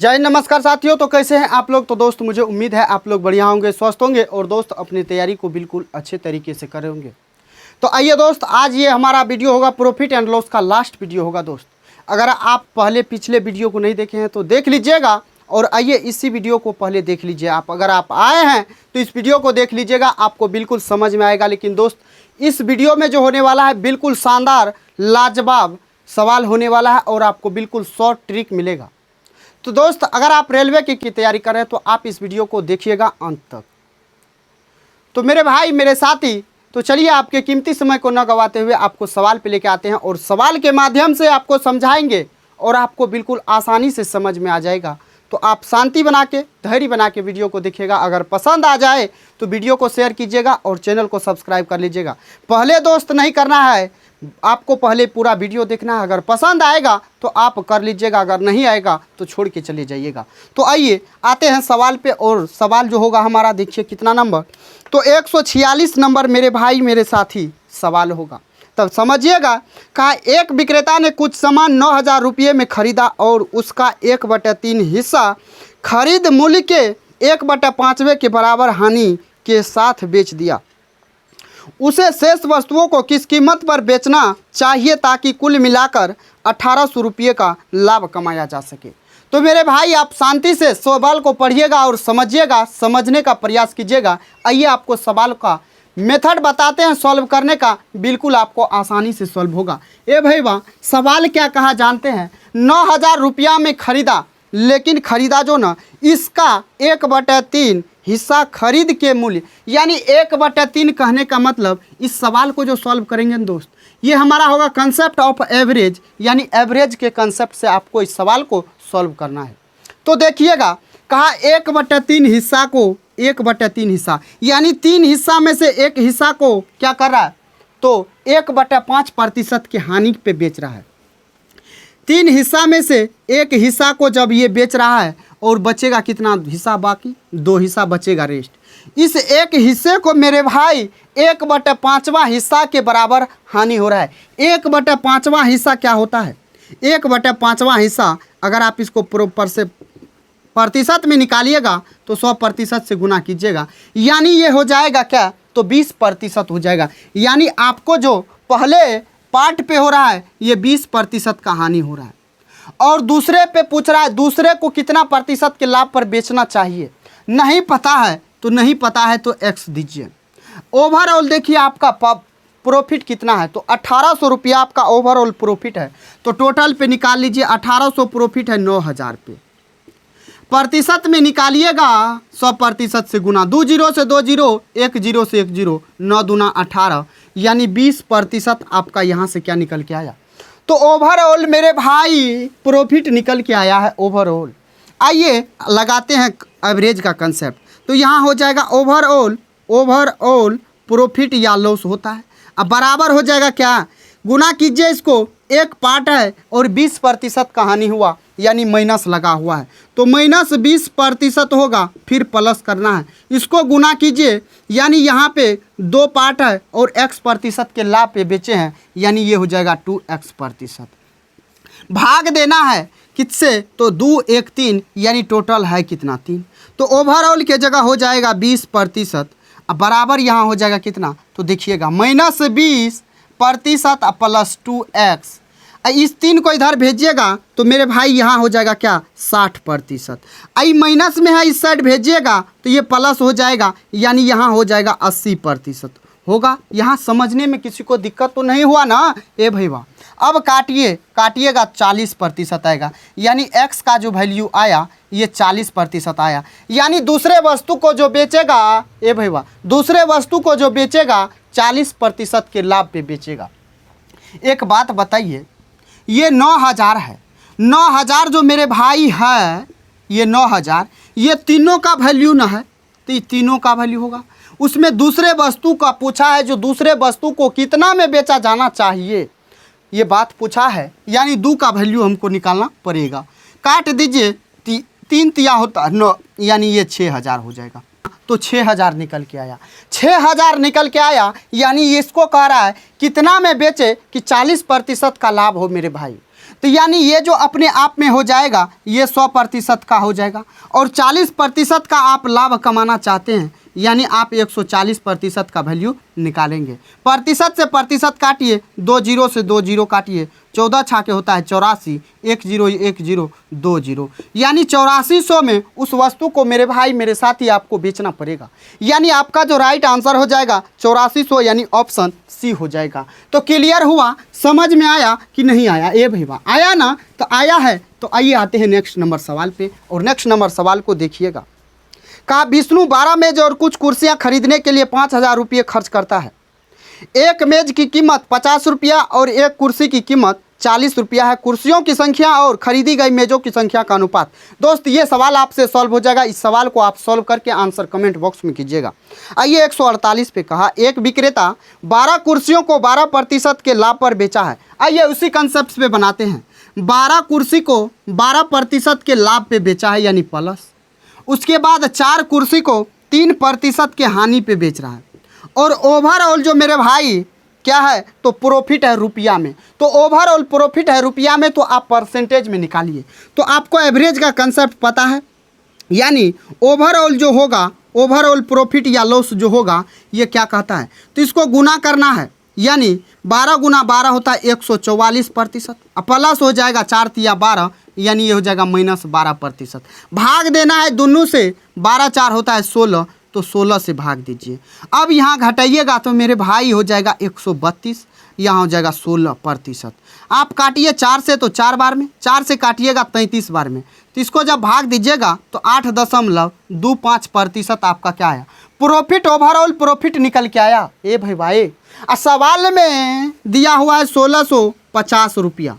जय नमस्कार साथियों। तो कैसे हैं आप लोग। तो दोस्त मुझे उम्मीद है आप लोग बढ़िया होंगे, स्वस्थ होंगे और दोस्त अपनी तैयारी को बिल्कुल अच्छे तरीके से करेंगे। तो आइए दोस्त, आज ये हमारा वीडियो होगा प्रॉफिट एंड लॉस का लास्ट वीडियो होगा। दोस्त अगर आप पहले पिछले वीडियो को नहीं देखे हैं तो देख लीजिएगा और आइए इसी वीडियो को पहले देख लीजिए। आप अगर आप आए हैं तो इस वीडियो को देख लीजिएगा, आपको बिल्कुल समझ में आएगा। लेकिन दोस्त इस वीडियो में जो होने वाला है बिल्कुल शानदार लाजवाब सवाल होने वाला है और आपको बिल्कुल शॉर्ट ट्रिक मिलेगा। तो दोस्त अगर आप रेलवे की तैयारी कर रहे हैं तो आप इस वीडियो को देखिएगा अंत तक। तो मेरे भाई मेरे साथी, तो चलिए आपके कीमती समय को न गवाते हुए आपको सवाल पे लेके आते हैं और सवाल के माध्यम से आपको समझाएंगे और आपको बिल्कुल आसानी से समझ में आ जाएगा। तो आप शांति बना के, धैर्य बना के वीडियो को देखिएगा। अगर पसंद आ जाए तो वीडियो को शेयर कीजिएगा और चैनल को सब्सक्राइब कर लीजिएगा। पहले दोस्त नहीं करना है, आपको पहले पूरा वीडियो देखना है। अगर पसंद आएगा तो आप कर लीजिएगा, अगर नहीं आएगा तो छोड़ के चले जाइएगा। तो आइए आते हैं सवाल पे। और सवाल जो होगा हमारा, देखिए कितना नंबर, तो 146 नंबर मेरे भाई मेरे साथी सवाल होगा। तब समझिएगा। कहा एक विक्रेता ने कुछ सामान 9,000 रुपये में खरीदा और उसका 1/3 हिस्सा खरीद मूल्य के 1/5वें के बराबर हानि के साथ बेच दिया। उसे शेष वस्तुओं को किस कीमत पर बेचना चाहिए ताकि कुल मिलाकर 1,800 रुपये का लाभ कमाया जा सके। तो मेरे भाई आप शांति से सवाल को पढ़िएगा और समझिएगा, समझने का प्रयास कीजिएगा। आइए आपको सवाल का मेथड बताते हैं सॉल्व करने का, बिल्कुल आपको आसानी से सॉल्व होगा। ए भाई वाह, सवाल क्या कहा जानते हैं। 9,000 रुपया में खरीदा, लेकिन खरीदा जो ना इसका 1/3 हिस्सा खरीद के मूल्य, यानी 1/3 कहने का मतलब इस सवाल को जो सॉल्व करेंगे दोस्त, ये हमारा होगा कंसेप्ट ऑफ एवरेज, यानी एवरेज के कंसेप्ट से आपको इस सवाल को सॉल्व करना है। तो देखिएगा, कहा 1/3 हिस्सा को 1/3 हिस्सा, यानी 3 हिस्सा में से एक हिस्सा को क्या कर रहा है, तो 1/5% की हानि पे बेच रहा है। 3 हिस्सा में से एक हिस्सा को जब ये बेच रहा है और बचेगा कितना हिस्सा, बाकी 2 हिस्सा बचेगा रेस्ट। इस एक हिस्से को मेरे भाई 1/5वां हिस्सा के बराबर हानि हो रहा है। 1/5वां हिस्सा क्या होता है, 1/5वां हिस्सा अगर आप इसको प्रॉपर से प्रतिशत में निकालिएगा तो 100% से गुना कीजिएगा, यानी ये हो जाएगा क्या, तो 20% हो जाएगा। यानी आपको जो पहले पार्ट पे हो रहा है ये 20% का हानि हो रहा है और दूसरे पे पूछ रहा है दूसरे को कितना प्रतिशत के लाभ पर बेचना चाहिए। नहीं पता है तो नहीं पता है तो एक्स दीजिए। ओवरऑल देखिए आपका प्रॉफिट कितना है, तो 1,800 रुपया आपका ओवरऑल प्रॉफिट है। तो टोटल पे निकाल लीजिए, 1,800 प्रॉफिट है 9,000 पे। प्रतिशत में निकालिएगा 100% से गुना, 2 0 से 2 0, 1 0 से 1 0, 9 दूना 18, यानी 20% आपका यहाँ से क्या निकल के आया। तो ओवरऑल मेरे भाई प्रॉफिट निकल के आया है ओवरऑल। आइए लगाते हैं एवरेज का कंसेप्ट। तो यहाँ हो जाएगा ओवरऑल प्रॉफिट या लॉस होता है। अब बराबर हो जाएगा क्या, गुना कीजिए इसको, एक पार्ट है और 20% का हानि हुआ, यानी माइनस लगा हुआ है तो -20% होगा, फिर प्लस करना है, इसको गुना कीजिए, यानी यहाँ पे 2 पार्ट है और x% के लाभ पे बेचे हैं, यानी ये हो जाएगा 2x%। भाग देना है किससे, तो 2 1 3, यानी टोटल है कितना 3। तो ओवरऑल के जगह हो जाएगा 20%। अब बराबर यहाँ हो जाएगा कितना, तो देखिएगा -20% प्लस 2x। इस 3 को इधर भेजिएगा तो मेरे भाई यहाँ हो जाएगा क्या 60%। आई माइनस में है इस साइड भेजिएगा तो ये प्लस हो जाएगा, यानी यहाँ हो जाएगा 80% होगा। यहाँ समझने में किसी को दिक्कत तो नहीं हुआ ना। ए भैया अब काटिएगा 40% आएगा, यानी x का जो वैल्यू आया ये 40% आया, यानी दूसरे वस्तु को जो बेचेगा, ए भैया दूसरे वस्तु को जो बेचेगा 40% के लाभ पे बेचेगा। एक बात बताइए, ये 9,000 है, 9,000 जो मेरे भाई है ये 9,000, ये तीनों का वैल्यू ना है तो ये तीनों का वैल्यू होगा। उसमें दूसरे वस्तु का पूछा है, जो दूसरे वस्तु को कितना में बेचा जाना चाहिए ये बात पूछा है, यानी 2 का वैल्यू हमको निकालना पड़ेगा। काट दीजिए, 3 तिया होता 9, यानी ये 6,000 हो जाएगा। तो 6,000 निकल के आया, 6,000 निकल के आया, यानी इसको कह रहा है कितना में बेचे कि 40% का लाभ हो मेरे भाई। तो यानी ये जो अपने आप में हो जाएगा ये 100% का हो जाएगा। और 40% का आप लाभ कमाना चाहते हैं यानी आप 140% का वैल्यू निकालेंगे। प्रतिशत से प्रतिशत काटिए, 2 जीरो से 2 जीरो काटिए, 14 छाके होता है 84, 10 10 20, यानी 8400 में उस वस्तु को मेरे भाई मेरे साथी आपको बेचना पड़ेगा। यानी आपका जो राइट आंसर हो जाएगा 8400 यानी ऑप्शन सी हो जाएगा। तो क्लियर हुआ, समझ में आया कि नहीं आया? ए भैया आया ना? तो आया है तो आइए आते हैं नेक्स्ट नंबर सवाल पे। और नेक्स्ट नंबर सवाल को देखिएगा। कहा विष्णु 12 मेज और कुछ कुर्सियां खरीदने के लिए 5000 रुपये खर्च करता है। एक मेज की कीमत 50 रुपया और एक कुर्सी की कीमत 40 रुपया है। कुर्सियों की संख्या और खरीदी गई मेजों की संख्या का अनुपात। दोस्त ये सवाल आपसे सॉल्व हो जाएगा। इस सवाल को आप सॉल्व करके आंसर कमेंट बॉक्स में कीजिएगा। आइए 148 पे कहा एक विक्रेता 12 कुर्सियों को 12% के लाभ पर बेचा है। आइए उसी कंसेप्ट पे बनाते हैं। 12 कुर्सी को 12% के लाभ पे बेचा है यानी प्लस। उसके बाद 4 कुर्सी को 3% के हानि पे बेच रहा है। और ओवरऑल जो मेरे भाई क्या है तो प्रॉफिट है रुपया में। तो ओवरऑल प्रॉफिट है रुपया में, तो आप परसेंटेज में निकालिए। तो आपको एवरेज का कंसेप्ट पता है, यानी ओवरऑल जो होगा, ओवरऑल प्रॉफिट या लॉस जो होगा ये क्या कहता है, तो इसको गुना करना है। यानी 12 गुना 12 होता है 144%। प्लस हो जाएगा 4 तिया 12 यानी ये हो जाएगा -12%। भाग देना है दोनों से, 12 4 होता है 16, तो 16 से भाग दीजिए। अब यहाँ घटाइएगा तो मेरे भाई हो जाएगा 132, यहाँ हो जाएगा 16%। आप काटिए 4 से तो 4 बार में, 4 से काटिएगा 33 बार में, तो इसको जब भाग दीजिएगा तो 8.25% आपका क्या आया, प्रॉफिट। ओवरऑल प्रॉफिट निकल के आया। ए भाई सवाल में दिया हुआ है 1650 रुपया,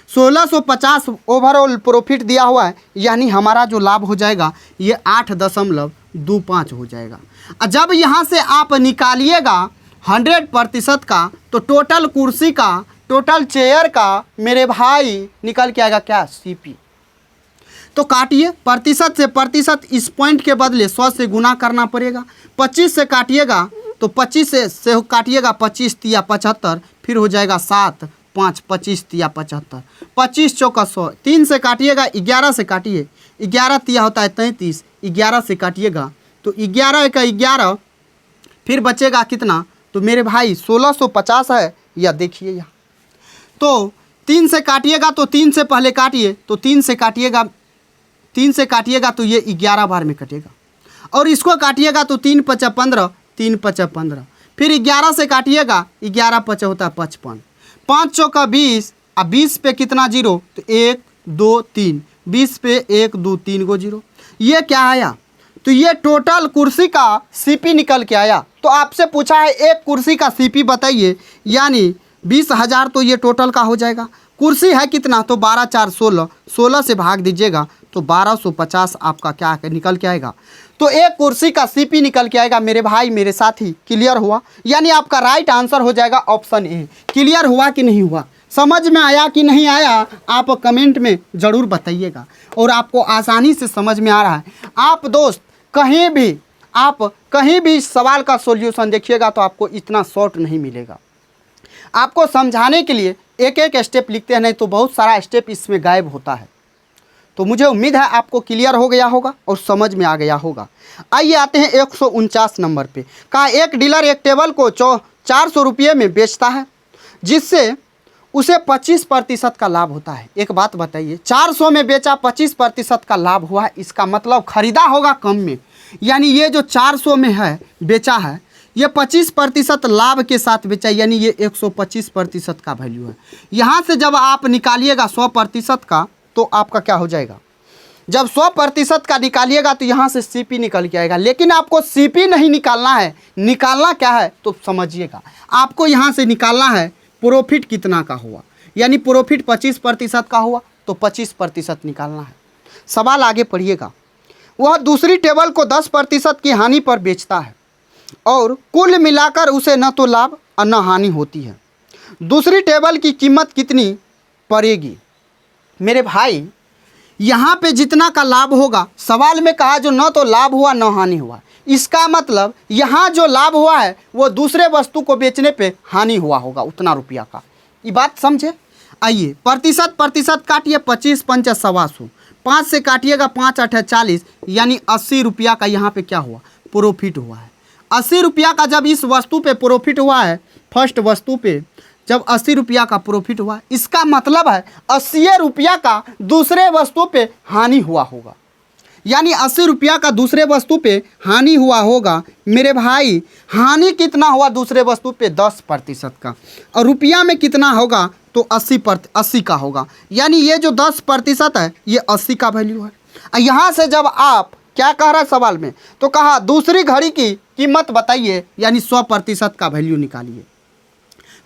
1650 ओवरऑल प्रॉफिट दिया हुआ है, यानी हमारा जो लाभ हो जाएगा ये 8.25 हो जाएगा। जब यहाँ से आप निकालिएगा 100% का, तो टोटल कुर्सी का, टोटल चेयर का मेरे भाई निकल के आएगा क्या, सीपी। तो काटिए, प्रतिशत से प्रतिशत इस पॉइंट के बदले 100 से गुना करना पड़ेगा। 25 से काटिएगा तो 25 से काटिएगा 25 तिया 75, फिर हो जाएगा 7 5 25 तिया 75, 25 चौका 100। 3 से काटिएगा, 11 से काटिए, 11 तिया होता है 33, 11 से काटिएगा तो 11 का 11, फिर बचेगा कितना, तो मेरे भाई 1650 है। या देखिए यहाँ तो 3 से काटिएगा तो 3 से पहले काटिए, तो 3 से काटिएगा, 3 से काटिएगा तो ये 11 बार में कटेगा। और इसको काटिएगा तो 3 5 15, 3 5 15, फिर 11 से काटिएगा, 11 5 होता है 55, 5 चौका 20, अब 20 पे कितना जीरो, तो 1 2 3, 20 पे 1 2 3 गो जीरो। ये क्या आया, तो ये टोटल कुर्सी का सीपी निकल के आया। तो आपसे पूछा है एक कुर्सी का सीपी बताइए, यानी 20,000 तो ये टोटल का हो जाएगा। कुर्सी है कितना, तो 12 4 16, 16 से भाग दीजिएगा तो 1250 आपका क्या निकल के आएगा। तो एक कुर्सी का सीपी निकल के आएगा मेरे भाई मेरे साथी। क्लियर हुआ, यानी आपका राइट आंसर हो जाएगा ऑप्शन ए। क्लियर हुआ कि नहीं हुआ, समझ में आया कि नहीं आया, आप कमेंट में ज़रूर बताइएगा। और आपको आसानी से समझ में आ रहा है। आप दोस्त कहीं भी इस सवाल का सॉल्यूशन देखिएगा तो आपको इतना शॉर्ट नहीं मिलेगा। आपको समझाने के लिए एक एक स्टेप लिखते हैं, नहीं तो बहुत सारा स्टेप इसमें गायब होता है। तो मुझे उम्मीद है आपको क्लियर हो गया होगा और समझ में आ गया होगा। आइए आते हैं 149 नंबर पे। कहा एक डीलर एक टेबल को 400 रुपये में बेचता है, जिससे उसे 25% का लाभ होता है। एक बात बताइए, 400 में बेचा, 25% का लाभ हुआ है, इसका मतलब खरीदा होगा कम में। यानी ये जो 400 में है बेचा है, ये 25% लाभ के साथ बेचा, यानी ये 125% का वैल्यू है। यहाँ से जब आप निकालिएगा 100% का, तो आपका क्या हो जाएगा, जब 100% का निकालिएगा तो यहाँ से सीपी निकल के आएगा। लेकिन आपको सीपी नहीं निकालना है, निकालना क्या है तो समझिएगा। आपको यहाँ से निकालना है प्रॉफिट कितना का हुआ, यानी प्रॉफिट 25% का हुआ तो 25% निकालना है। सवाल आगे पढ़िएगा। वह दूसरी टेबल को 10% की हानि पर बेचता है और कुल मिलाकर उसे न तो लाभ और न हानि होती है। दूसरी टेबल की कीमत कितनी पड़ेगी। मेरे भाई यहाँ पे जितना का लाभ होगा, सवाल में कहा जो न तो लाभ हुआ न हानि हुआ, इसका मतलब यहाँ जो लाभ हुआ है वो दूसरे वस्तु को बेचने पे हानि हुआ होगा उतना रुपया का। ये बात समझे। आइए प्रतिशत प्रतिशत काटिए, 25 पंचा 125, 5 से काटिएगा 5 8 40, यानी 80 रुपया का यहाँ पे क्या हुआ, प्रॉफिट हुआ है। 80 रुपया का जब इस वस्तु पे प्रॉफिट हुआ है, फर्स्ट वस्तु पे जब 80 रुपया का प्रॉफिट हुआ, इसका मतलब है 80 रुपया का दूसरे वस्तु पे हानि हुआ होगा, यानी 80 रुपया का दूसरे वस्तु पे हानि हुआ होगा। मेरे भाई हानि कितना हुआ दूसरे वस्तु पे, 10% का, और रुपया में कितना होगा तो 80 का होगा, यानी ये जो 10% है ये 80 का वैल्यू है। यहाँ से जब आप क्या कह रहा है सवाल में, तो कहा दूसरी घड़ी की कीमत बताइए, यानी 100% का वैल्यू निकालिए।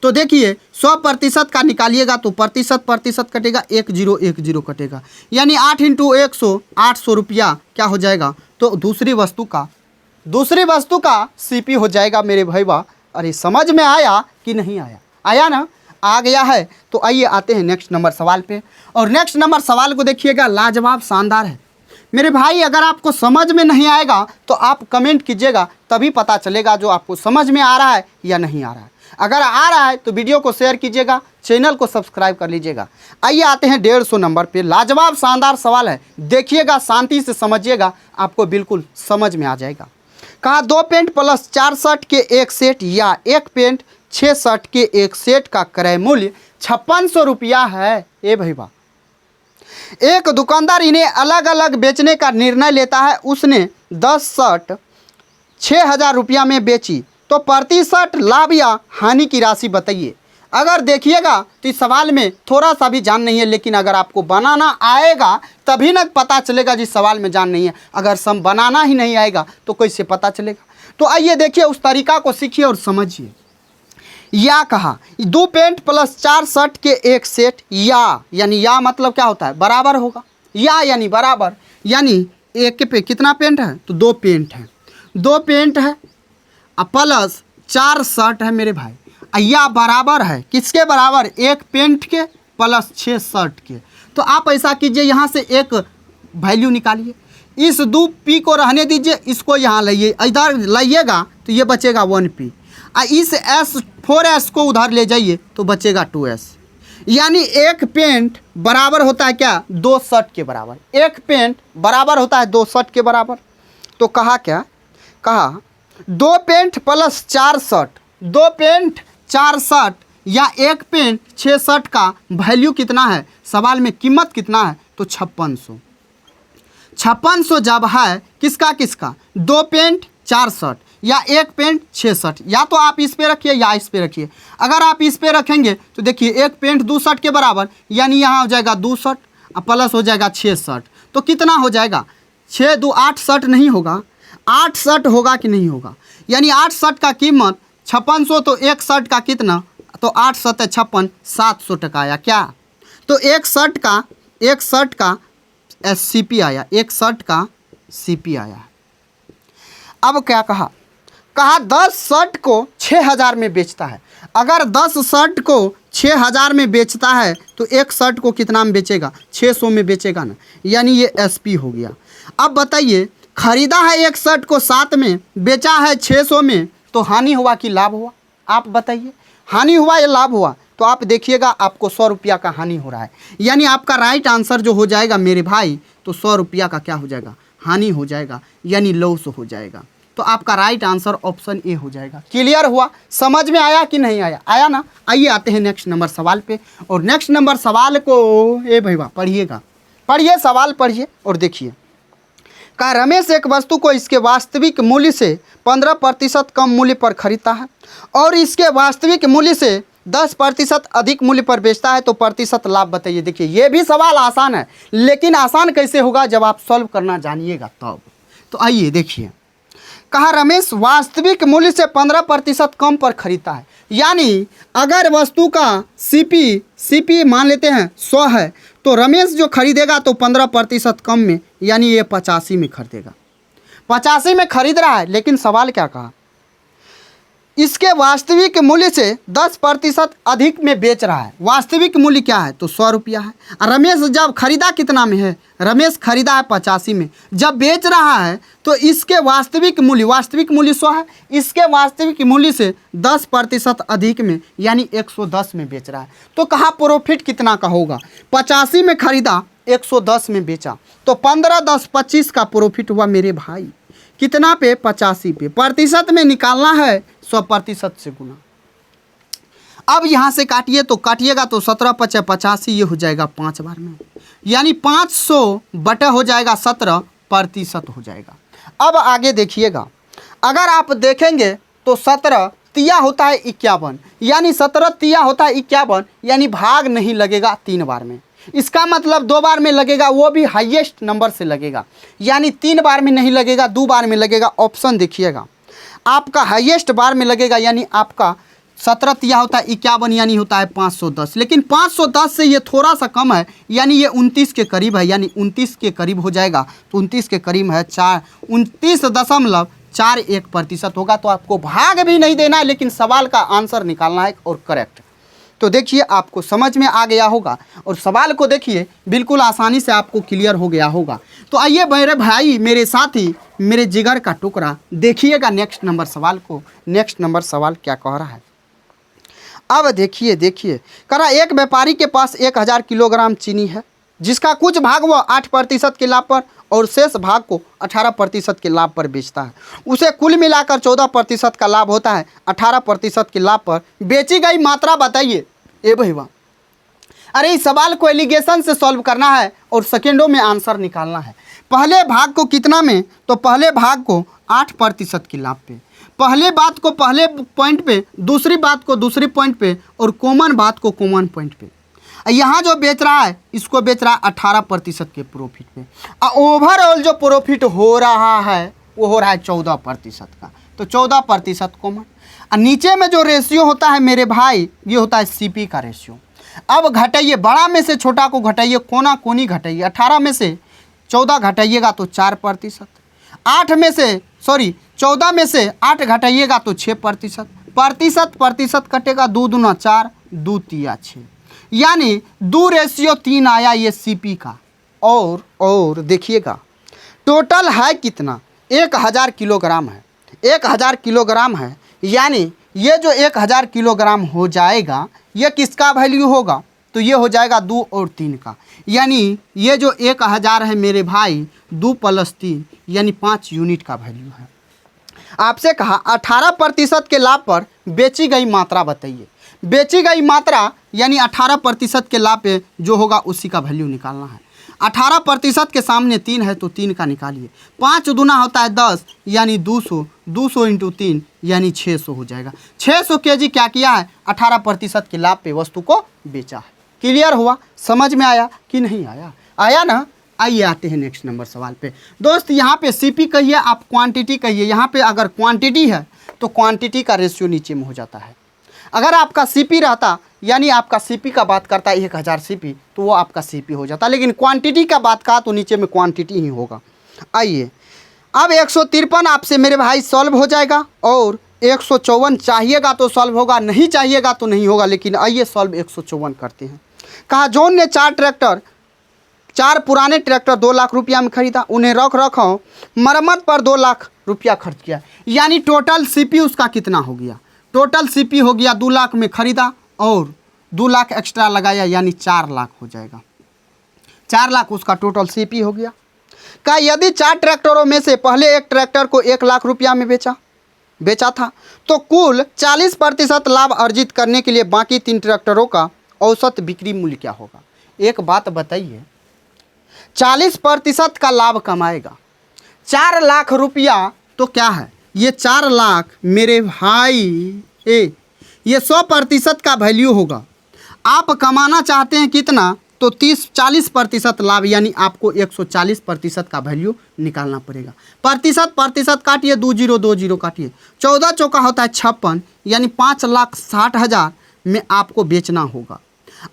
तो देखिए 100% का निकालिएगा तो प्रतिशत प्रतिशत कटेगा, 1010 कटेगा, यानी 8 × 100 800 रुपया क्या हो जाएगा, तो दूसरी वस्तु का सीपी हो जाएगा मेरे भाई वाह। अरे समझ में आया कि नहीं आया, आया ना, आ गया है। तो आइए आते हैं नेक्स्ट नंबर सवाल पे, और नेक्स्ट नंबर सवाल को देखिएगा, लाजवाब शानदार है मेरे भाई। अगर आपको समझ में नहीं आएगा तो आप कमेंट कीजिएगा, तभी पता चलेगा जो आपको समझ में आ रहा है या नहीं आ रहा है। अगर आ रहा है तो वीडियो को शेयर कीजिएगा, चैनल को सब्सक्राइब कर लीजिएगा। आइए आते हैं 150 नंबर पे, लाजवाब शानदार सवाल है, देखिएगा शांति से समझिएगा, आपको बिल्कुल समझ में आ जाएगा। कहा 2 पेंट प्लस 4 शर्ट के एक सेट या 1 पेंट 6 शर्ट के एक सेट का क्रय मूल्य 5600 रुपया है। ए भाई वाह, एक दुकानदार इन्हें अलग अलग बेचने का निर्णय लेता है। उसने 10 शर्ट 6000 रुपया में बेची, तो प्रति शर्ट लाभ या हानि की राशि बताइए। अगर देखिएगा तो इस सवाल में थोड़ा सा भी जान नहीं है, लेकिन अगर आपको बनाना आएगा तभी ना पता चलेगा जिस सवाल में जान नहीं है। अगर सम बनाना ही नहीं आएगा तो कैसे पता चलेगा। तो आइए देखिए, उस तरीका को सीखिए और समझिए। या कहा 2 पेंट प्लस 4 शर्ट के एक सेट, या यानी या मतलब क्या होता है, बराबर होगा, या यानी बराबर, यानी एक पे कितना पेंट है, तो 2 पेंट है, 2 पेंट है प्लस 4 शर्ट है मेरे भाई, या बराबर है किसके बराबर, 1 पेंट के प्लस 6 शर्ट के। तो आप ऐसा कीजिए, यहाँ से एक वैल्यू निकालिए, इस 2 पी को रहने दीजिए, इसको यहाँ लाइए, इधर लाइएगा तो ये बचेगा 1 पी, इस S4S को उधर ले जाइए तो बचेगा 2S, यानी 1 पेंट बराबर होता है क्या, 2 शर्ट के बराबर। 1 पेंट बराबर होता है 2 शर्ट के बराबर। तो कहा क्या, कहा 2 pant plus 4 shirt, 2 pant 4 shirt या 1 पेंट 6 शर्ट का वैल्यू कितना है, सवाल में कीमत कितना है, तो 5600। 5600 जब है किसका किसका, 2 पेंट 4 शर्ट या 1 पेंट 6 शर्ट, या तो आप इस पे रखिए या इस पे रखिए। अगर आप इस पे रखेंगे तो देखिए 1 पेंट 2 शर्ट के बराबर, यानी यहाँ हो जाएगा 2 शर्ट प्लस हो जाएगा 6 शर्ट, तो कितना हो जाएगा, 6 2 8 शर्ट नहीं होगा, 8 शर्ट होगा कि नहीं होगा, यानी 8 शर्ट का कीमत 5600, तो 1 शर्ट का कितना, तो 8 7 56 700 टका आया क्या। तो 1 शर्ट का SCP आया, 1 शर्ट का CP आया। अब क्या कहा, कहा 10 शर्ट को 6000 में बेचता है। अगर 10 शर्ट को 6000 में बेचता है तो 1 शर्ट को कितना में बेचेगा, 600 में बेचेगा ना, यानी ये SP हो गया। अब बताइए, खरीदा है 1 शर्ट को 7 में, बेचा है 600 में, तो हानि हुआ कि लाभ हुआ, आप बताइए, हानि हुआ या लाभ हुआ। तो आप देखिएगा आपको 100 रुपया का हानि हो रहा है, यानी आपका राइट आंसर जो हो जाएगा मेरे भाई, तो 100 रुपया का क्या हो जाएगा, हानि हो जाएगा, यानी लॉस हो जाएगा। तो आपका राइट आंसर ऑप्शन ए हो जाएगा। क्लियर हुआ, समझ में आया कि नहीं आया, आया ना। आइए आते हैं नेक्स्ट नंबर सवाल पे, और नेक्स्ट नंबर सवाल को ए भैया पढ़िएगा, पढ़िए सवाल पढ़िए और देखिए। कहा रमेश एक वस्तु को इसके वास्तविक मूल्य से 15% कम मूल्य पर खरीदता है और इसके वास्तविक मूल्य से 10% अधिक मूल्य पर बेचता है, तो प्रतिशत लाभ बताइए। देखिए ये भी सवाल आसान है, लेकिन आसान कैसे होगा जब आप सॉल्व करना जानिएगा तब। तो आइए देखिए, कहा रमेश वास्तविक मूल्य से 15% कम पर खरीदता है, यानी अगर वस्तु का CP मान लेते हैं 100 है, तो रमेश जो खरीदेगा तो 15% कम में, यानी ये 85 में खरीदेगा। 85 में खरीद रहा है, लेकिन सवाल क्या कहा, इसके वास्तविक मूल्य से 10% अधिक में बेच रहा है। वास्तविक मूल्य क्या है? तो 100 रुपया है। रमेश जब खरीदा कितना में है? रमेश खरीदा है 85 में। जब बेच रहा है तो इसके वास्तविक मूल्य 100 है, इसके वास्तविक मूल्य से 10% अधिक में यानी 110 में बेच रहा है। तो कहाँ प्रॉफिट कितना का होगा? 85 में खरीदा, 110 में बेचा, तो 15 10 25 का प्रॉफिट हुआ मेरे भाई। कितना पे? 85 पे। प्रतिशत में निकालना है, 100% से गुना। अब यहाँ से काटिए तो काटिएगा तो 17 × 85 ये हो जाएगा 5 बार में, यानी 500 बटा हो जाएगा 17% हो जाएगा। अब आगे देखिएगा, अगर आप देखेंगे तो 17 तिया होता है 51, यानी 17 तिया होता है 51, यानी भाग नहीं लगेगा 3 बार में। इसका मतलब 2 बार में लगेगा, वो भी हाईएस्ट नंबर से लगेगा, यानी 3 बार में नहीं लगेगा, 2 बार में लगेगा। ऑप्शन देखिएगा, आपका हाईएस्ट बार में लगेगा, यानी आपका 17 तिया होता है 51, यानी होता है 510, लेकिन 510 से ये थोड़ा सा कम है, यानी ये 29 के करीब है, यानी 29 के करीब हो जाएगा। तो 29 के करीब है 29.41% होगा। तो आपको भाग भी नहीं देना है, लेकिन सवाल का आंसर निकालना है और करेक्ट। तो देखिए आपको समझ में आ गया होगा, और सवाल को देखिए बिल्कुल आसानी से आपको क्लियर हो गया होगा। तो आइए मेरे भाई, मेरे साथी, मेरे जिगर का टुकड़ा, देखिएगा नेक्स्ट नंबर सवाल को। नेक्स्ट नंबर सवाल क्या कह रहा है? अब देखिए कह रहा, एक व्यापारी के पास 1000 किलोग्राम चीनी है, जिसका कुछ भाग वह 8% के लाभ पर और शेष भाग को 18% के लाभ पर बेचता है। उसे कुल मिलाकर 14% का लाभ होता है। 18% के लाभ पर बेची गई मात्रा बताइए। ए भैया, अरे इस सवाल को एलिगेशन से सॉल्व करना है और सेकेंडों में आंसर निकालना है। पहले भाग को कितना में? तो पहले भाग को 8% के लाभ पे, पहले बात को पहले पॉइंट पे, दूसरी बात को दूसरी पॉइंट पे, और कॉमन बात को कॉमन पॉइंट पे। यहाँ जो बेच रहा है इसको बेच रहा है 18% के प्रॉफिट पे। ओवरऑल जो प्रॉफिट हो रहा है वो हो रहा है 14% का, तो 14% कॉमन। नीचे में जो रेशियो होता है मेरे भाई, ये होता है सीपी का रेशियो। अब घटाइए, बड़ा में से छोटा को घटाइए, कोना कोनी घटाइए। 18 में से 14 घटाइएगा तो 4%। 14 में से 8 घटाइएगा तो 6%। प्रतिशत कटेगा, 2 दूना 4, 2 तिया 6, यानी 2:3 आया ये सीपी का। और देखिएगा टोटल है कितना? 1000 किलोग्राम है। 1000 किलोग्राम है, यानी ये जो 1000 किलोग्राम हो जाएगा, ये किसका वैल्यू होगा? तो ये हो जाएगा 2 और 3 का, यानी ये जो 1000 है मेरे भाई, 2 + 3 यानी 5 यूनिट का वैल्यू है। आपसे कहा 18% के लाभ पर बेची गई मात्रा बताइए। बेची गई मात्रा यानी 18% के लाभ पे जो होगा उसी का वैल्यू निकालना है। 18% के सामने 3 है तो 3 का निकालिए। 5 दूना होता है 10, यानी 200, 200 × 3 यानी 600 हो जाएगा। 600 kg क्या किया है? 18% के लाभ पे वस्तु को बेचा है। क्लियर हुआ? समझ में आया कि नहीं आया? आया ना? आइए आते हैं नेक्स्ट नंबर सवाल पे। दोस्त यहाँ पे सीपी कहिए, आप क्वांटिटी कहिए। यहाँ पे अगर क्वांटिटी है तो क्वांटिटी का रेशियो नीचे में हो जाता है। अगर आपका सीपी रहता, यानी आपका सीपी का बात करता है 1000 सीपी, तो वो आपका सीपी हो जाता, लेकिन क्वांटिटी का बात कहा तो नीचे में क्वांटिटी ही होगा। आइए अब 153 आपसे मेरे भाई सॉल्व हो जाएगा, और 154 चाहिएगा तो सॉल्व होगा, नहीं चाहिएगा तो नहीं होगा। लेकिन आइए सॉल्व 154 करते हैं। कहा जॉन ने 4 पुराने ट्रैक्टर 2 लाख रुपया में खरीदा, उन्हें रखो मरम्मत पर 2 लाख रुपया खर्च किया, यानी टोटल सीपी उसका कितना हो गया? टोटल सीपी हो गया 2 लाख में खरीदा और 2 लाख एक्स्ट्रा लगाया, यानी 4 लाख हो जाएगा। 4 लाख उसका टोटल सीपी हो गया। क्या यदि 4 ट्रैक्टरों में से पहले एक ट्रैक्टर को 1 लाख रुपया में बेचा था, तो कुल 40% लाभ अर्जित करने के लिए बाकी 3 ट्रैक्टरों का औसत बिक्री मूल्य क्या होगा? एक बात बताइए, 40% का लाभ कमाएगा, 4 लाख रुपया तो क्या है? ये 4 लाख मेरे भाई ये 100% का वैल्यू होगा। आप कमाना चाहते हैं कितना? तो 40% लाभ, यानी आपको 140% का वैल्यू निकालना पड़ेगा। प्रतिशत काटिए, 20 काटिए, 14 चौका होता है 56, यानी 5,60,000 में आपको बेचना होगा।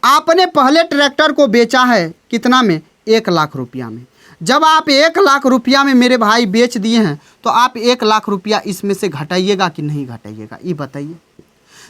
आपने पहले ट्रैक्टर को बेचा है कितना में? 1 लाख रुपया में। जब आप 1 लाख रुपया में मेरे भाई बेच दिए हैं तो आप 1 लाख रुपया इसमें से घटाइएगा कि नहीं घटाइएगा, ये बताइए।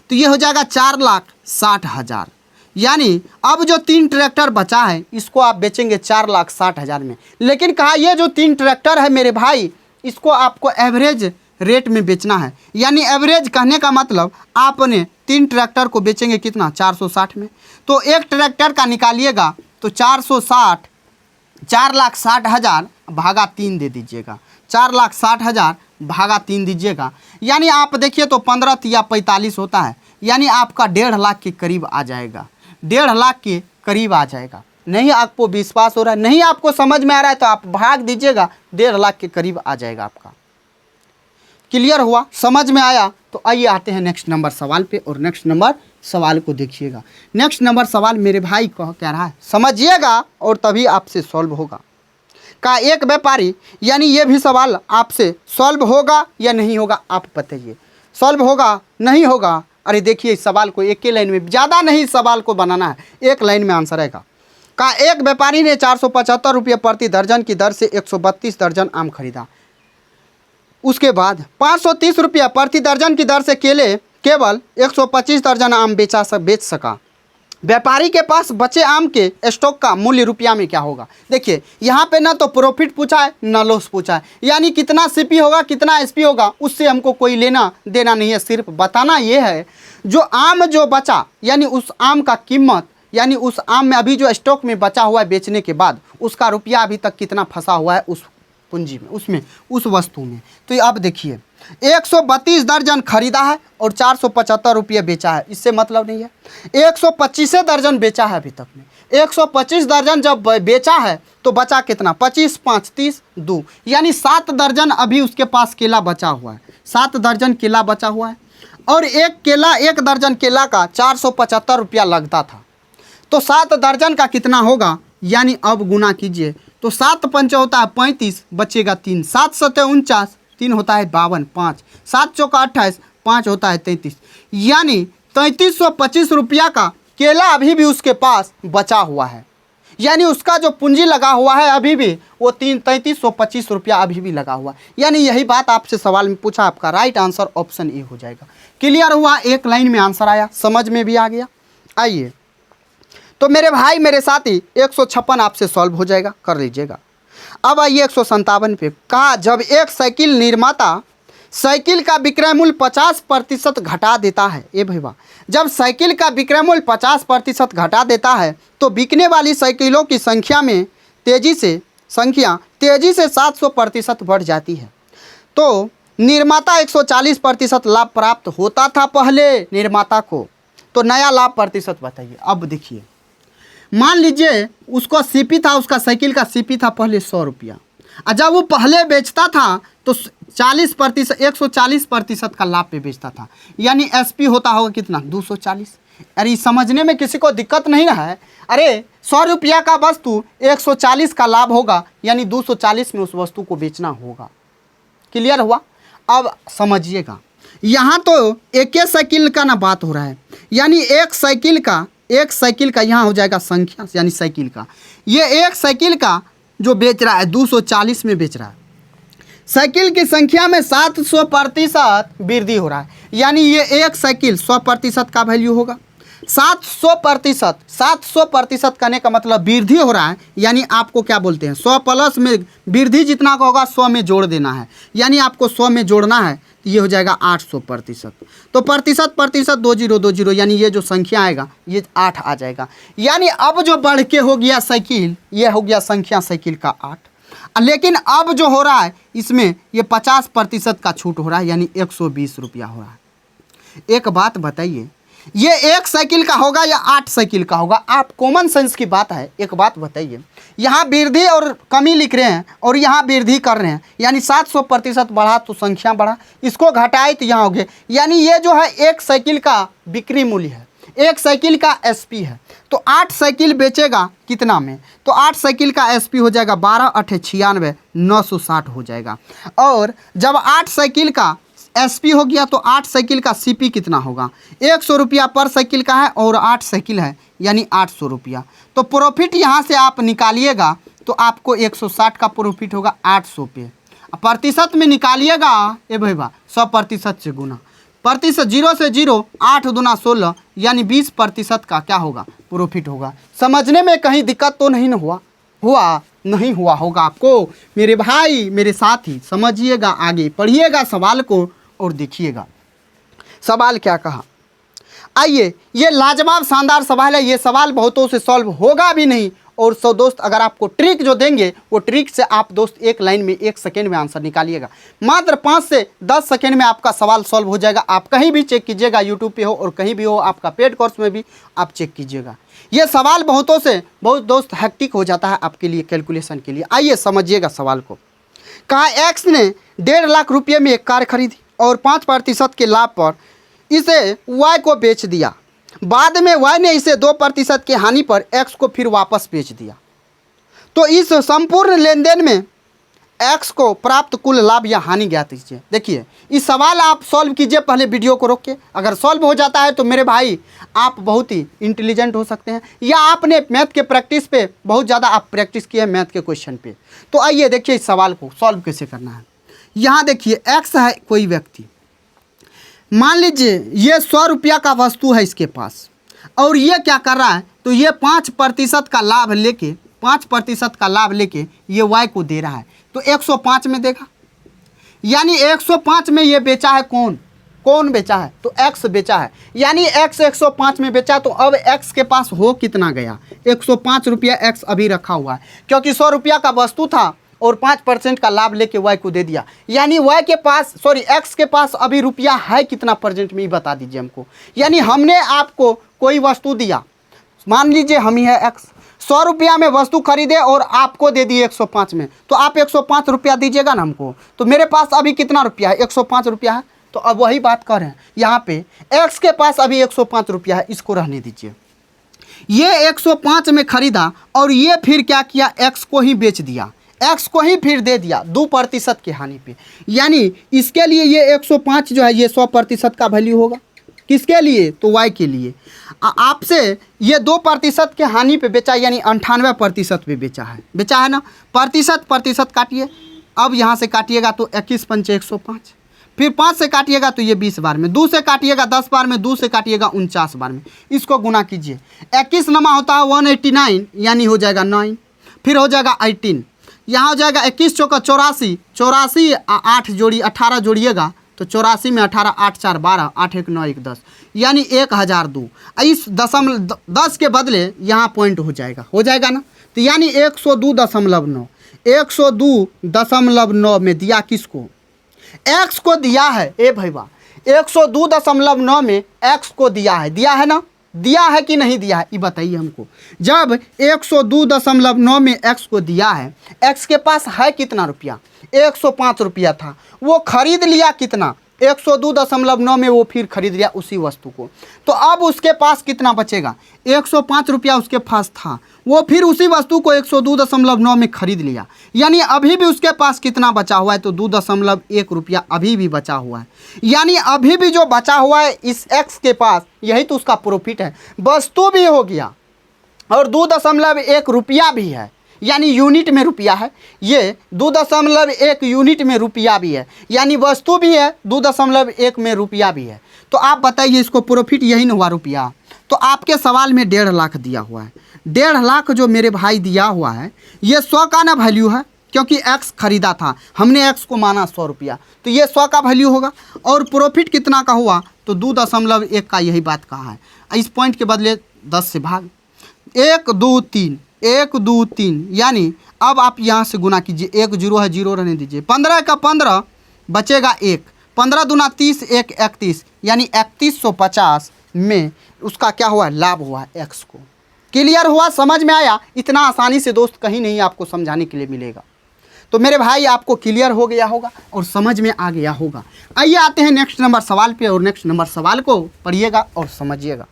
तो ये हो जाएगा 4,60,000। यानी अब जो 3 ट्रैक्टर बचा है इसको आप बेचेंगे 4,60,000 में। लेकिन कहा ये जो 3 ट्रैक्टर है मेरे भाई इसको आपको एवरेज रेट में बेचना है। यानी एवरेज कहने का मतलब आपने 3 ट्रैक्टर को बेचेंगे कितना, 460 में। तो एक ट्रैक्टर का निकालिएगा तो 4,60,000 भागा 3 दे दीजिएगा, 4,60,000 भागा 3 दीजिएगा। यानी आप देखिए तो 15 या 45 होता है, यानी आपका 1.5 लाख के करीब आ जाएगा, 1.5 लाख के करीब आ जाएगा। नहीं आपको विश्वास हो रहा है, नहीं आपको समझ में आ रहा है तो आप भाग दीजिएगा, 1.5 लाख के करीब आ जाएगा आपका। क्लियर हुआ, समझ में आया? तो आइए आते हैं नेक्स्ट नंबर सवाल पे और नेक्स्ट नंबर सवाल को देखिएगा। नेक्स्ट नंबर सवाल मेरे भाई कह कह रहा है, समझिएगा और तभी आपसे सॉल्व होगा। का एक व्यापारी, यानी ये भी सवाल आपसे सॉल्व होगा या नहीं होगा, आप बताइए। सॉल्व होगा नहीं होगा? अरे देखिए इस सवाल को एक ही लाइन में, ज़्यादा नहीं सवाल को बनाना है, एक लाइन में आंसर आएगा। का एक व्यापारी ने 475 रुपये प्रति दर्जन की दर से 132 दर्जन आम खरीदा। उसके बाद 530 रुपये प्रति दर्जन की दर से केवल 125 दर्जन आम बेच सका। व्यापारी के पास बचे आम के स्टॉक का मूल्य रुपया में क्या होगा? देखिए यहाँ पे ना तो प्रॉफिट पूछा है ना लॉस पूछा है, यानी कितना सीपी होगा कितना एसपी होगा उससे हमको कोई लेना देना नहीं है। सिर्फ बताना ये है जो आम जो बचा, यानी उस आम का कीमत, यानी उस आम में अभी जो स्टॉक में बचा हुआ है बेचने के बाद उसका रुपया अभी तक कितना फंसा हुआ है उस पूंजी में, उसमें उस वस्तु में। तो अब देखिए 132 दर्जन खरीदा है और 475 रुपये बेचा है, इससे मतलब नहीं है। 125 दर्जन बेचा है अभी तक में, 125 दर्जन जब बेचा है तो बचा कितना, 25 5 30 2, यानी 7 दर्जन अभी उसके पास केला बचा हुआ है, 7 दर्जन केला बचा हुआ है। और एक दर्जन केला का 475 रुपया लगता था, तो 7 दर्जन का कितना होगा, यानी अब गुना कीजिए तो 7 पंच होता है 35, बचेगा 3, 7 7 49, 3 होता है 52, 5 7 चौका 28, 5 होता है 33, यानी 3325 रुपया का केला अभी भी उसके पास बचा हुआ है। यानी उसका जो पूंजी लगा हुआ है अभी भी वो 3325 रुपया अभी भी लगा हुआ है। यानी यही बात आपसे सवाल में पूछा, आपका राइट आंसर ऑप्शन ए हो जाएगा। क्लियर हुआ, एक लाइन में आंसर आया, समझ में भी आ गया। आइए तो मेरे भाई मेरे साथी 156 आपसे सॉल्व हो जाएगा, कर लीजिएगा। अब आइए 157 पे। कहा जब एक साइकिल निर्माता साइकिल का विक्रय मूल्य 50% घटा देता है, ए भैया जब साइकिल का विक्रय मूल्य 50% घटा देता है तो बिकने वाली साइकिलों की संख्या तेजी से 700% बढ़ जाती है। तो निर्माता 140% लाभ प्राप्त होता था पहले निर्माता को, तो नया लाभ प्रतिशत बताइए। अब देखिए मान लीजिए उसको सीपी था, उसका साइकिल का सीपी था पहले 100 रुपया, और जब वो पहले बेचता था तो 140% का लाभ पे बेचता था, यानी एसपी होता होगा कितना, 240। अरे समझने में किसी को दिक्कत नहीं ना है? अरे 100 रुपया का वस्तु 140 का लाभ होगा, यानी 240 में उस वस्तु को बेचना होगा। क्लियर हुआ? अब समझिएगा, यहाँ तो एक साइकिल का ना बात हो रहा है, यानी एक साइकिल का यहाँ हो जाएगा संख्या, यानी साइकिल का, ये एक साइकिल का जो बेच रहा है 240 में बेच रहा है, साइकिल की संख्या में 700% वृद्धि हो रहा है, यानी ये एक साइकिल 100% का वैल्यू होगा। 700% करने का मतलब वृद्धि हो रहा है, यानी आपको क्या बोलते हैं 100 प्लस में वृद्धि जितना का होगा 100 में जोड़ देना है, यानी आपको 100 में जोड़ना है, तो ये हो जाएगा 800%। तो प्रतिशत 2020, यानी ये जो संख्या आएगा ये 8 आ जाएगा। यानी अब जो बढ़ के हो गया साइकिल, ये हो गया संख्या साइकिल का 8, लेकिन अब जो हो रहा है इसमें ये 50% का छूट हो रहा है, यानी 120 रुपया हो रहा है। एक बात बताइए, ये एक साइकिल का होगा या 8 साइकिल का होगा? आप कॉमन सेंस की बात है, एक बात बताइए, यहाँ वृद्धि और कमी लिख रहे हैं और यहाँ वृद्धि कर रहे हैं, यानी 700% बढ़ा तो संख्या बढ़ा, इसको घटाए तो यहाँ हो गए, यानी ये जो है एक साइकिल का बिक्री मूल्य है, एक साइकिल का एसपी है। तो 8 साइकिल बेचेगा कितना में, तो 8 साइकिल का एसपी हो जाएगा 12 8 96, 960 हो जाएगा। और जब 8 साइकिल का एसपी हो गया तो 8 साइकिल का सीपी कितना होगा, 100 रुपया पर साइकिल का है और 8 साइकिल है, यानी 800 रुपया। तो प्रॉफिट यहाँ से आप निकालिएगा तो आपको 160 का प्रॉफिट होगा 800 पे। प्रतिशत में निकालिएगा ए भैया 100% से गुना, प्रतिशत 0 से 0 8 दूना 16 यानी 20% का क्या होगा प्रॉफिट होगा। समझने में कहीं दिक्कत तो नहीं हुआ नहीं हुआ होगा आपको मेरे भाई मेरे साथी। समझिएगा, आगे पढ़िएगा सवाल को और देखिएगा सवाल क्या कहा। आइए, ये लाजवाब शानदार सवाल है। ये सवाल बहुतों से सॉल्व होगा भी नहीं। और सो दोस्त अगर आपको ट्रिक जो देंगे वो ट्रिक से आप दोस्त एक लाइन में 1 सेकेंड में आंसर निकालिएगा। मात्र 5 से 10 सेकेंड में आपका सवाल सॉल्व हो जाएगा। आप कहीं भी चेक कीजिएगा, यूट्यूब पे हो और कहीं भी हो, आपका पेड कोर्स में भी आप चेक कीजिएगा। ये सवाल बहुतों से बहुत दोस्त हैक्टिक हो जाता है आपके लिए कैलकुलेशन के लिए। आइए समझिएगा सवाल को। कहा एक्स ने 1.5 लाख रुपये में एक कार खरीदी और 5% के लाभ पर इसे वाई को बेच दिया। बाद में वाई ने इसे 2% की हानि पर एक्स को फिर वापस बेच दिया। तो इस संपूर्ण लेन देन में एक्स को प्राप्त कुल लाभ या हानि ज्ञात कीजिए। देखिए इस सवाल आप सॉल्व कीजिए पहले वीडियो को रोक के। अगर सॉल्व हो जाता है तो मेरे भाई आप बहुत ही इंटेलिजेंट हो सकते हैं, या आपने मैथ के प्रैक्टिस पे बहुत ज़्यादा आप प्रैक्टिस किए हैं मैथ के क्वेश्चन पे। तो आइए देखिए इस सवाल को सॉल्व कैसे करना है। यहाँ देखिए एक्स है कोई व्यक्ति, मान लीजिए ये 100 रुपया का वस्तु है इसके पास, और ये क्या कर रहा है तो ये 5% का लाभ लेके 5% का लाभ लेके ये वाई को दे रहा है। तो 105 में देगा, यानी 105 में ये बेचा है। कौन बेचा है तो एक्स बेचा है, यानी एक्स 105 में बेचा। तो अब एक्स के पास हो कितना गया 105 रुपया एक्स अभी रखा हुआ है, क्योंकि 100 रुपया का वस्तु था और 5% का लाभ लेके वाई को दे दिया। यानी वाई के पास एक्स के पास अभी रुपया है कितना प्रेजेंट में ही बता दीजिए हमको। यानी हमने आपको कोई वस्तु दिया, मान लीजिए हम ही है एक्स, 100 रुपया में वस्तु खरीदे और आपको दे दिए 105 में, तो आप 105 रुपया दीजिएगा ना हमको। तो मेरे पास अभी कितना रुपया है 105 रुपया है। तो अब वही बात कर रहे हैं यहाँ पे, एक्स के पास अभी 105 रुपया है, इसको रहने दीजिए। ये 105 में खरीदा और ये फिर क्या किया एक्स को ही बेच दिया, एक्स को ही फिर दे दिया 2% की हानि पे। यानी इसके लिए ये 105 जो है ये 100% का वैल्यू होगा। किसके लिए तो वाई के लिए। आपसे ये 2% के हानि पे बेचा, यानी 98% पे बेचा है ना। प्रतिशत काटिए, अब यहाँ से काटिएगा तो 21 पंचे 105, फिर 5 से काटिएगा तो ये 20 बार में, 2 से काटिएगा 10 बार में, 2 से काटिएगा 49 बार में। इसको गुना कीजिए, 21 नमा होता है 189, यानी हो जाएगा 9, फिर हो जाएगा 18, यहाँ हो जाएगा 21 चौका 84, 8 जोड़ी 18 जोड़िएगा तो 84 में 18 8 4 12 8 1 9 1 10, यानी 1002। इस 10 के बदले यहाँ पॉइंट हो जाएगा ना। तो यानी 102.9 102.9 में दिया किसको एक्स को दिया है। ए भैया 102.9 में एक्स को दिया है ना, दिया है कि नहीं दिया है ये बताइए हमको। जब 102.9 में एक्स को दिया है, एक्स के पास है कितना रुपया 105 रुपया था, वो खरीद लिया कितना 102.9 में वो फिर खरीद लिया उसी वस्तु को। तो अब उसके पास कितना बचेगा 105 रुपया उसके पास था, वो फिर उसी वस्तु को 102.9 में खरीद लिया, यानी अभी भी उसके पास कितना बचा हुआ है तो 2.1 रुपया अभी भी बचा हुआ है। यानी अभी भी जो बचा हुआ है इस एक्स के पास, यही तो उसका प्रॉफिट है। वस्तु भी हो गया और 2.1 रुपया भी है, यानी यूनिट में रुपया है। ये 2.1 यूनिट में रुपया भी है, यानी वस्तु भी है 2.1 में रुपया भी है। तो आप बताइए इसको प्रॉफिट यही ना हुआ रुपया। तो आपके सवाल में 1.5 लाख दिया हुआ है, 1.5 लाख जो मेरे भाई दिया हुआ है ये 100 का ना वैल्यू है, क्योंकि एक्स खरीदा था, हमने एक्स को माना 100 रुपया, तो ये 100 का वैल्यू होगा। और प्रॉफिट कितना का हुआ तो 2.1 का, यही बात कहा है। इस पॉइंट के बदले 10 से भाग, 1 2 3 1 2 3, यानी अब आप यहाँ से गुना कीजिए, 1 0 है 0 रहने दीजिए, 15 का 15 बचेगा 1, 15 दूना 30 1 31, यानी 3150 में उसका क्या हुआ लाभ हुआ एक्स को। क्लियर हुआ, समझ में आया। इतना आसानी से दोस्त कहीं नहीं आपको समझाने के लिए मिलेगा। तो मेरे भाई आपको क्लियर हो गया होगा और समझ में आ गया होगा। आइए आते हैं नेक्स्ट नंबर सवाल पे, और नेक्स्ट नंबर सवाल को पढ़िएगा और समझिएगा।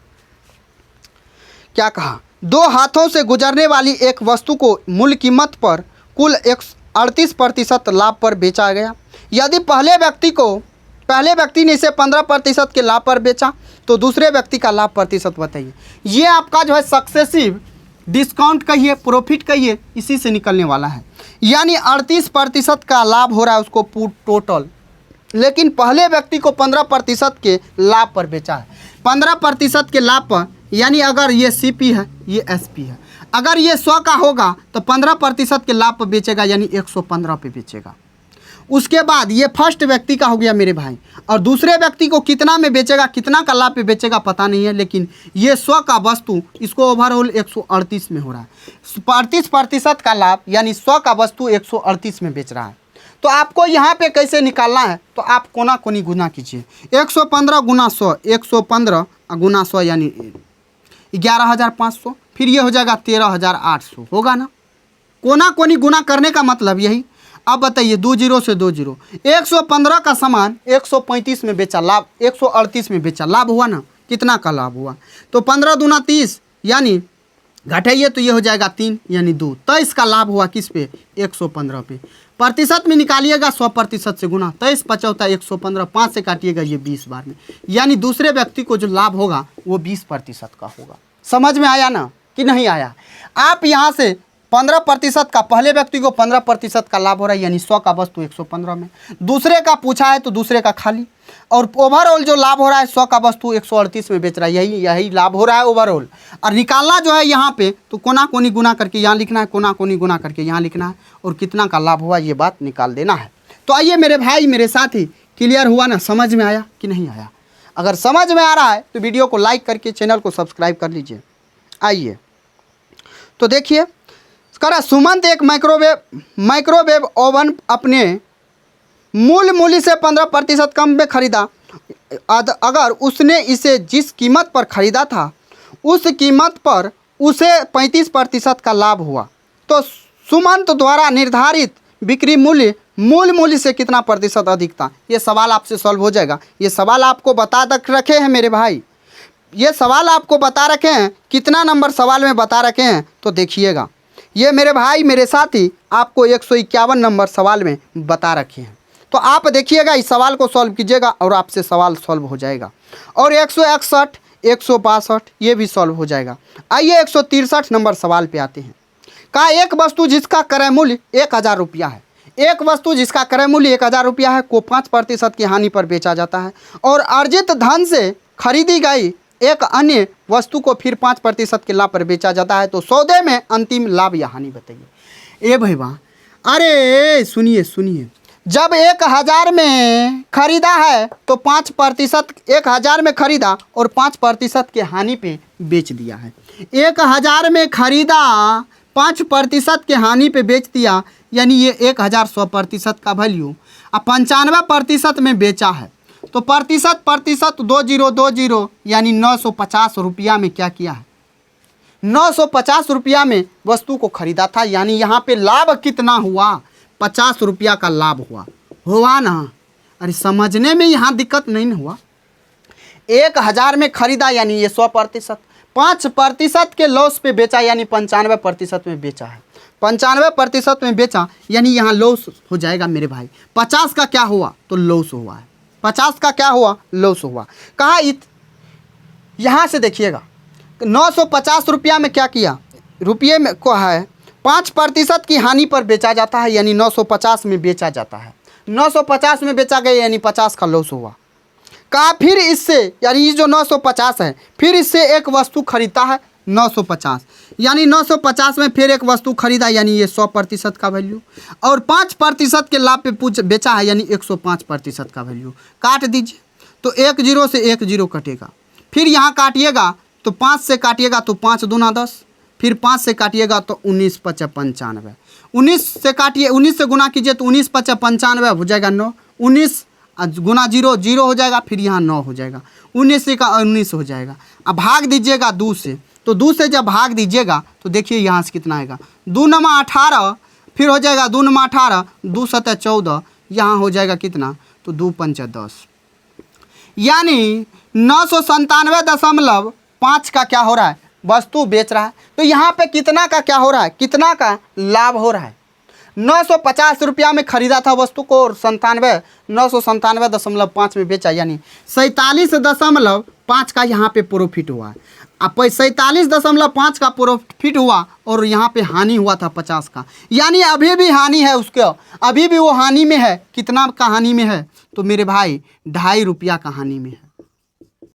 क्या कहा, 2 हाथों से गुजरने वाली एक वस्तु को मूल कीमत पर कुल 38% लाभ पर बेचा गया। यदि पहले व्यक्ति ने इसे 15% के लाभ पर बेचा तो दूसरे व्यक्ति का लाभ प्रतिशत बताइए। ये आपका जो है सक्सेसिव डिस्काउंट कहिए, प्रॉफिट कहिए, इसी से निकलने वाला है। यानी 38% का लाभ हो रहा है उसको टोटल, लेकिन पहले व्यक्ति को 15% के लाभ पर बेचा है। 15% के लाभ पर, यानी अगर ये CP है, ये SP है, अगर ये 100 का होगा तो 15% के लाभ पर बेचेगा, यानी 115 पे बेचेगा। उसके बाद ये फर्स्ट व्यक्ति का हो गया मेरे भाई, और दूसरे व्यक्ति को कितना में बेचेगा, कितना का लाभ पे बेचेगा पता नहीं है, लेकिन ये 100 का वस्तु इसको ओवरऑल 138 में हो रहा है। 35% का लाभ, यानी 100 का वस्तु 138 में बेच रहा है। तो आपको यहाँ पे कैसे निकालना है, तो आप कोना कोनी गुना कीजिए। 115 गुना 100, 115 गुना 100 यानी 11,500, फिर ये हो जाएगा 13,800, होगा ना। कोना कोनी गुना करने का मतलब यही। अब बताइए, 2 जीरो से 2 जीरो, 115 का सामान 135 में बेचा, लाभ 138 में बेचा, लाभ हुआ ना। कितना का लाभ हुआ, तो 15 दूना 30, यानी घटाइए तो ये हो जाएगा 3, यानी 2। 23 का लाभ हुआ किस पे, 115 पे। प्रतिशत में निकालिएगा 100% से गुना, 23 55 115, 5 से काटिएगा ये 20 बार में, यानी दूसरे व्यक्ति को जो लाभ होगा वो 20% का होगा। समझ में आया ना कि नहीं आया। आप यहाँ से 15% का, पहले व्यक्ति को 15% का लाभ हो रहा है, यानी 100 का वस्तु 115 में, दूसरे का पूछा है तो दूसरे का खाली, और ओवरऑल जो लाभ हो रहा है 100 का वस्तु 138 में बेच रहा है, यही लाभ हो रहा है ओवरऑल। और निकालना जो है यहाँ पे, तो कोना कोनी गुना करके यहाँ लिखना है, कोना कोनी गुना करके यहाँ लिखना है, और कितना का लाभ हुआ ये बात निकाल देना है। तो आइए मेरे भाई, मेरे साथी, क्लियर हुआ ना, समझ में आया कि नहीं आया। अगर समझ में आ रहा है तो वीडियो को लाइक करके चैनल को सब्सक्राइब कर लीजिए। आइए तो देखिए, करा सुमंत एक माइक्रोवेव ओवन अपने मूल मूल्य से 15% कम में खरीदा। अगर उसने इसे जिस कीमत पर खरीदा था उस कीमत पर उसे 35% का लाभ हुआ, तो सुमंत द्वारा निर्धारित बिक्री मूल्य मूल मूल्य से कितना प्रतिशत अधिक था। ये सवाल आपसे सॉल्व हो जाएगा। ये सवाल आपको बता रखे हैं मेरे भाई, ये सवाल आपको बता रखे हैं। कितना नंबर सवाल में बता रखे हैं तो देखिएगा। ये मेरे भाई, मेरे साथी, आपको 151 नंबर सवाल में बता रखे हैं। तो आप देखिएगा, इस सवाल को सॉल्व कीजिएगा और आपसे सवाल सॉल्व हो जाएगा। और 161, 162 ये भी सॉल्व हो जाएगा। आइए 163 नंबर सवाल पे आते हैं। कहा एक वस्तु जिसका क्रय मूल्य 1000 रुपया है, एक वस्तु जिसका क्रय मूल्य 1000 रुपया है को 5% की हानि पर बेचा जाता है, और अर्जित धन से खरीदी गई एक अन्य वस्तु को फिर 5% के लाभ पर बेचा जाता है। तो सौदे में अंतिम लाभ या हानि बताइए। ए भाई वाह, अरे सुनिए सुनिए, जब 1000 में खरीदा है तो 5%, 1000 में खरीदा और 5% के हानि पे बेच दिया है। 1000 में खरीदा, 5% के हानि पे बेच दिया, यानी ये 1100% का वैल्यू, अब 95% में बेचा है। तो प्रतिशत 2020, यानी 950 रुपया में क्या किया है, 950 रुपया में वस्तु को खरीदा था। यानी यहाँ पे लाभ कितना हुआ, 50 रुपया का लाभ हुआ ना। अरे समझने में यहाँ दिक्कत नहीं ना हुआ। 1000 में खरीदा, यानी ये 100%, 5% के लॉस पे बेचा, यानी 95% में बेचा है। 95% में बेचा, यानी यहाँ लॉस हो जाएगा मेरे भाई। 50 का क्या हुआ, तो लॉस हुआ है। 50 का क्या हुआ, लॉस हुआ। कहा यहाँ से देखिएगा, 950 रुपया में क्या किया, रुपये में को है 5% की हानि पर बेचा जाता है, यानी 950 में बेचा जाता है। 950 में बेचा गया, यानी 50 का लॉस हुआ। कहा फिर इससे, यानी ये जो 950 है, फिर इससे एक वस्तु खरीदता है 950, यानी 950 में फिर एक वस्तु खरीदा, यानी ये 100% का वैल्यू, और 5% के लाभ पे बेचा है, यानी 105% का वैल्यू। काट दीजिए तो 1 जीरो से 1 जीरो कटेगा, फिर यहाँ काटिएगा तो 5 से काटिएगा तो 5 दूना 10, फिर 5 से काटिएगा तो 19 5 95, 19 से काटिए, 19 से गुना कीजिए तो 19 5 95 हो जाएगा 9, 19 गुना 0 0 हो जाएगा, फिर यहाँ 9 हो जाएगा, 19 से का 19 हो जाएगा। अब भाग दीजिएगा 2 से, तो 2 से जब भाग दीजिएगा तो देखिए यहाँ से कितना आएगा, 2 9 18, फिर हो जाएगा 2 9 18, 2 7 14, यहाँ हो जाएगा कितना, तो 2 5 10, यानी 997.5 का क्या हो रहा है, वस्तु बेच रहा है। तो यहाँ पे कितना का क्या हो रहा है, कितना का लाभ हो रहा है, 950 रुपया में खरीदा था वस्तु को और 997.5 में बेचा, यानी 47.5 का यहाँ पे प्रॉफिट हुआ। अब 47.5 का प्रॉफिट हुआ और यहाँ पे हानि हुआ था 50 का, यानी अभी भी हानि है उसके, अभी भी वो हानि में है। कितना का हानि में है तो मेरे भाई 2.5 रुपया का हानि में है।